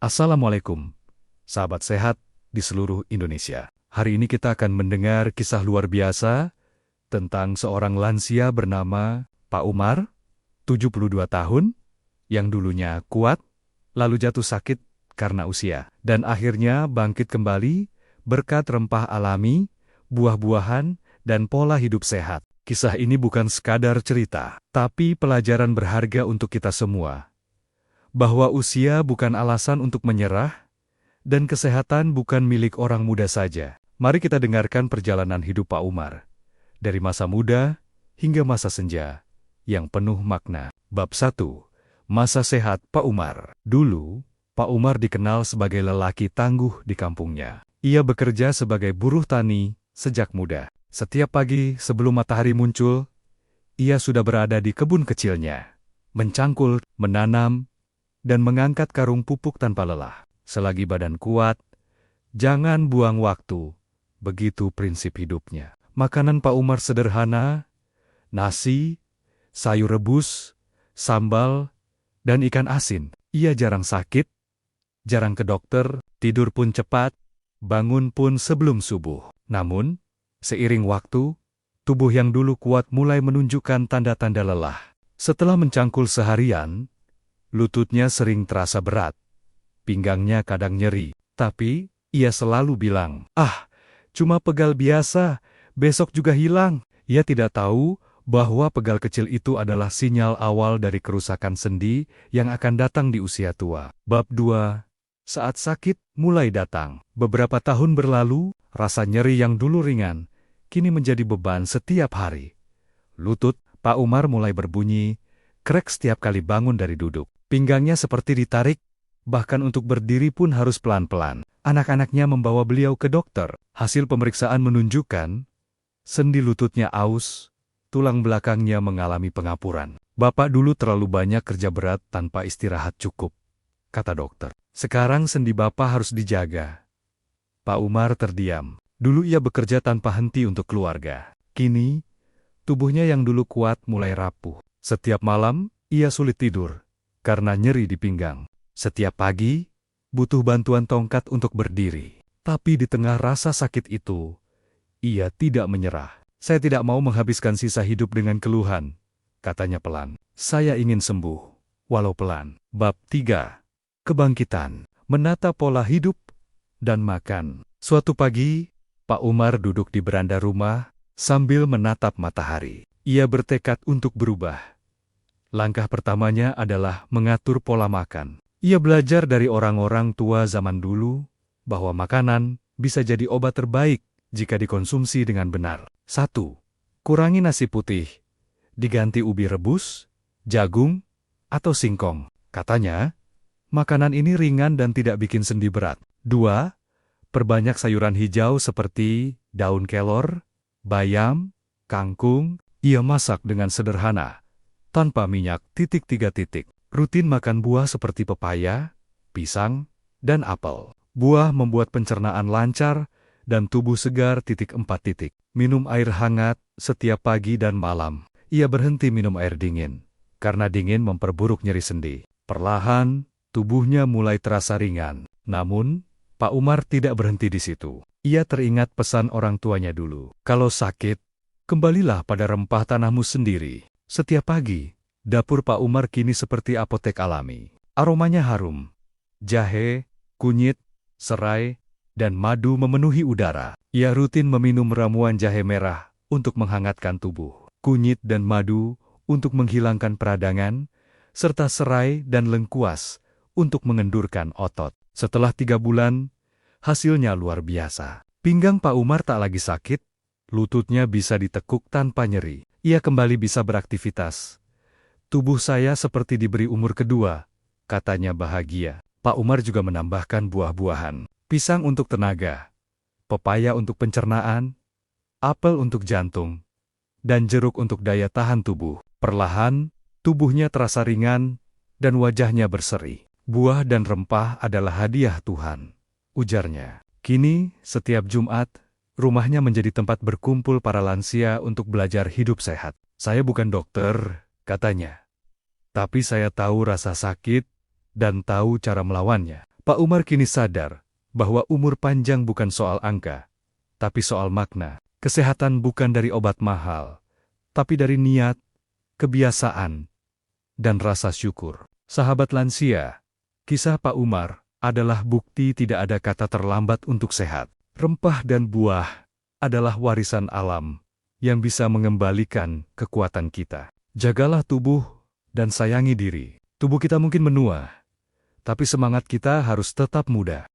Assalamualaikum, sahabat sehat di seluruh Indonesia. Hari ini kita akan mendengar kisah luar biasa tentang seorang lansia bernama Pak Umar, 72 tahun, yang dulunya kuat, lalu jatuh sakit karena usia, dan akhirnya bangkit kembali berkat rempah alami, buah-buahan, dan pola hidup sehat. Kisah ini bukan sekadar cerita, tapi pelajaran berharga untuk kita semua. Bahwa usia bukan alasan untuk menyerah, dan kesehatan bukan milik orang muda saja. Mari kita dengarkan perjalanan hidup Pak Umar, dari masa muda hingga masa senja, yang penuh makna. Bab 1. Masa sehat Pak Umar. Dulu, Pak Umar dikenal sebagai lelaki tangguh di kampungnya. Ia bekerja sebagai buruh tani sejak muda. Setiap pagi sebelum matahari muncul, ia sudah berada di kebun kecilnya, mencangkul, menanam, dan mengangkat karung pupuk tanpa lelah. Selagi badan kuat, jangan buang waktu. Begitu prinsip hidupnya. Makanan Pak Umar sederhana, nasi, sayur rebus, sambal, dan ikan asin. Ia jarang sakit, jarang ke dokter, tidur pun cepat, bangun pun sebelum subuh. Namun, seiring waktu, tubuh yang dulu kuat mulai menunjukkan tanda-tanda lelah. Setelah mencangkul seharian, lututnya sering terasa berat, pinggangnya kadang nyeri, tapi ia selalu bilang, cuma pegal biasa, besok juga hilang." Ia tidak tahu bahwa pegal kecil itu adalah sinyal awal dari kerusakan sendi yang akan datang di usia tua. Bab 2. Saat sakit mulai datang. Beberapa tahun berlalu, rasa nyeri yang dulu ringan, kini menjadi beban setiap hari. Lutut Pak Umar mulai berbunyi krek setiap kali bangun dari duduk. Pinggangnya seperti ditarik, bahkan untuk berdiri pun harus pelan-pelan. Anak-anaknya membawa beliau ke dokter. Hasil pemeriksaan menunjukkan, sendi lututnya aus, tulang belakangnya mengalami pengapuran. "Bapak dulu terlalu banyak kerja berat tanpa istirahat cukup," kata dokter. "Sekarang sendi Bapak harus dijaga." Pak Umar terdiam. Dulu ia bekerja tanpa henti untuk keluarga. Kini, tubuhnya yang dulu kuat mulai rapuh. Setiap malam, ia sulit tidur karena nyeri di pinggang. Setiap pagi, butuh bantuan tongkat untuk berdiri. Tapi di tengah rasa sakit itu, ia tidak menyerah. "Saya tidak mau menghabiskan sisa hidup dengan keluhan," katanya pelan. "Saya ingin sembuh, walau pelan." Bab 3. Kebangkitan. Menata pola hidup dan makan. Suatu pagi, Pak Umar duduk di beranda rumah sambil menatap matahari. Ia bertekad untuk berubah. Langkah pertamanya adalah mengatur pola makan. Ia belajar dari orang-orang tua zaman dulu bahwa makanan bisa jadi obat terbaik jika dikonsumsi dengan benar. 1. Kurangi nasi putih, diganti ubi rebus, jagung, atau singkong. Katanya, makanan ini ringan dan tidak bikin sendi berat. 2. Perbanyak sayuran hijau seperti daun kelor, bayam, kangkung. Ia masak dengan sederhana, tanpa minyak. 3. Rutin makan buah seperti pepaya, pisang, dan apel. Buah membuat pencernaan lancar dan tubuh segar. 4. Minum air hangat setiap pagi dan malam. Ia berhenti minum air dingin, karena dingin memperburuk nyeri sendi. Perlahan, tubuhnya mulai terasa ringan. Namun, Pak Umar tidak berhenti di situ. Ia teringat pesan orang tuanya dulu. "Kalau sakit, kembalilah pada rempah tanahmu sendiri." Setiap pagi, dapur Pak Umar kini seperti apotek alami. Aromanya harum. Jahe, kunyit, serai, dan madu memenuhi udara. Ia rutin meminum ramuan jahe merah untuk menghangatkan tubuh, kunyit dan madu untuk menghilangkan peradangan, serta serai dan lengkuas untuk mengendurkan otot. Setelah 3 bulan, hasilnya luar biasa. Pinggang Pak Umar tak lagi sakit, lututnya bisa ditekuk tanpa nyeri. Ia kembali bisa beraktivitas. "Tubuh saya seperti diberi umur kedua," katanya bahagia. Pak Umar juga menambahkan buah-buahan. Pisang untuk tenaga, pepaya untuk pencernaan, apel untuk jantung, dan jeruk untuk daya tahan tubuh. Perlahan, tubuhnya terasa ringan dan wajahnya berseri. "Buah dan rempah adalah hadiah Tuhan," ujarnya. Kini, setiap Jumat, rumahnya menjadi tempat berkumpul para lansia untuk belajar hidup sehat. "Saya bukan dokter," katanya, "tapi saya tahu rasa sakit dan tahu cara melawannya." Pak Umar kini sadar bahwa umur panjang bukan soal angka, tapi soal makna. Kesehatan bukan dari obat mahal, tapi dari niat, kebiasaan, dan rasa syukur. Sahabat lansia, kisah Pak Umar adalah bukti tidak ada kata terlambat untuk sehat. Rempah dan buah adalah warisan alam yang bisa mengembalikan kekuatan kita. Jagalah tubuh dan sayangi diri. Tubuh kita mungkin menua, tapi semangat kita harus tetap muda.